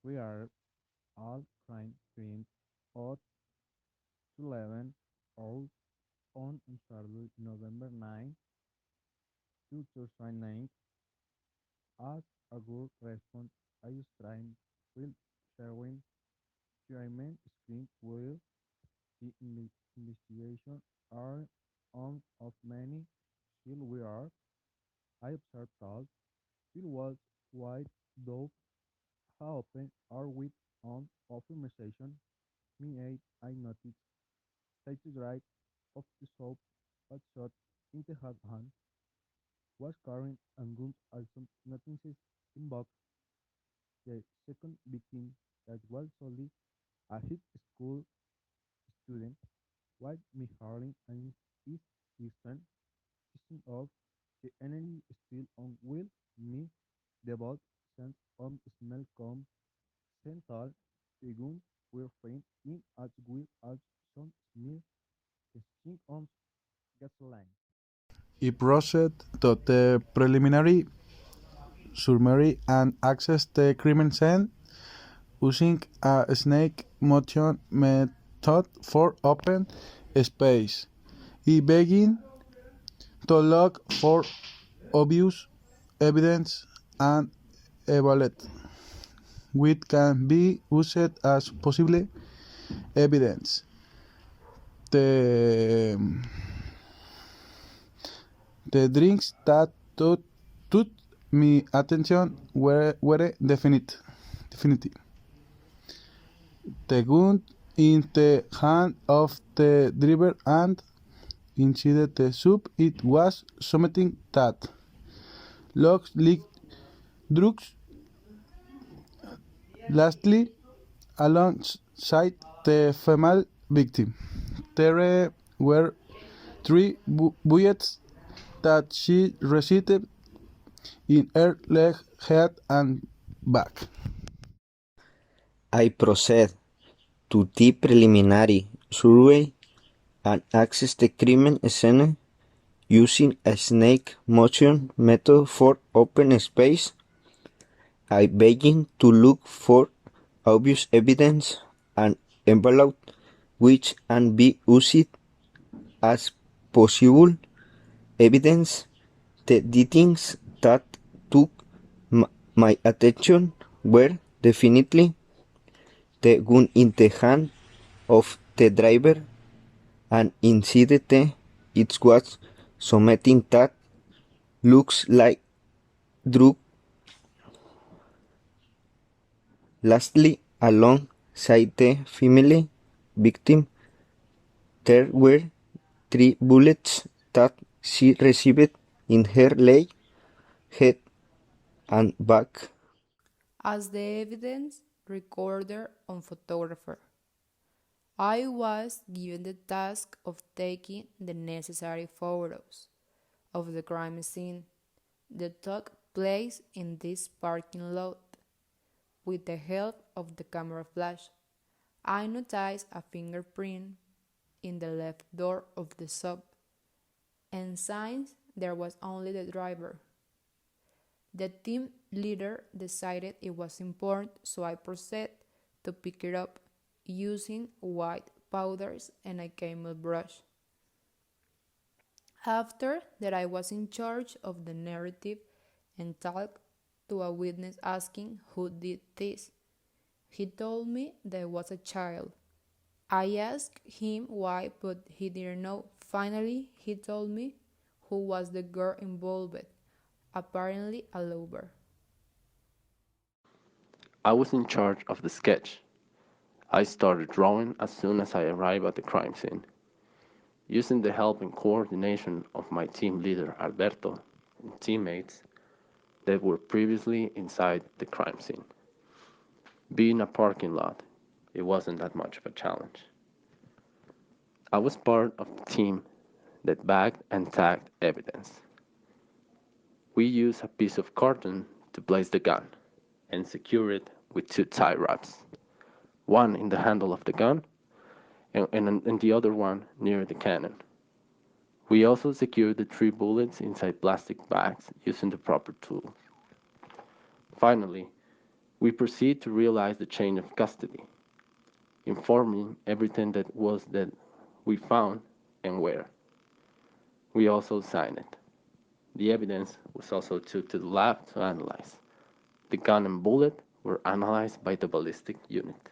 We are all crime scenes at 11 hours on Saturday, November 9, 2009. As a good response, I was trying will sharing Chairman screen will the investigation are on of many still we are. I observed that still was wide though how open are with on affirmation me aid I noticed status right of the soap but shot in the hand was carrying and guns also notices in box the second victim that was only a high school student was me hurling and is eastern system of the energy still on will me the boat sense on smell come central the gun were found in as well as some smell the string on gasoline. He proceeded to the preliminary summary and access the crime scene using a snake motion method for open space. He began to look for obvious evidence and evaluate which can be used as possible evidence. The, the drinks that took my attention were definite. The gun in the hand of the driver and inside the soup it was something that looks like drugs. Lastly, alongside the female victim, there were three bullets that she received in her leg, head, and back. I proceed to the preliminary survey and access the crime scene using a snake motion method for open space. I begin to look for obvious evidence and envelope which can be used as possible evidence. The things that took my attention were definitely the gun in the hand of the driver and inside it was something that looks like drug. Lastly, alongside the female victim, there were three bullets that she received in her leg, head, and back. As the evidence recorder and photographer, I was given the task of taking the necessary photos of the crime scene that took place in this parking lot. With the help of the camera flash, I noticed a fingerprint in the left door of the sub, and since there was only the driver, the team leader decided it was important, so I proceeded to pick it up using white powders and a camel brush. After that, I was in charge of the narrative and talked to a witness asking who did this. He told me that it was a child. I asked him why, but he didn't know. Finally, he told me who was the girl involved, apparently a lover. I was in charge of the sketch. I started drawing as soon as I arrived at the crime scene. Using the help and coordination of my team leader Alberto and teammates that were previously inside the crime scene. Being a parking lot, it wasn't that much of a challenge. I was part of the team that bagged and tagged evidence. We used a piece of carton to place the gun and secure it with two tie wraps, one in the handle of the gun and the other one near the cannon. We also secured the three bullets inside plastic bags using the proper tools. Finally, We proceed to realize the chain of custody, informing everything that we found and where. We also signed it. The evidence was also took to the lab to analyze. The gun and bullet were analyzed by the ballistic unit.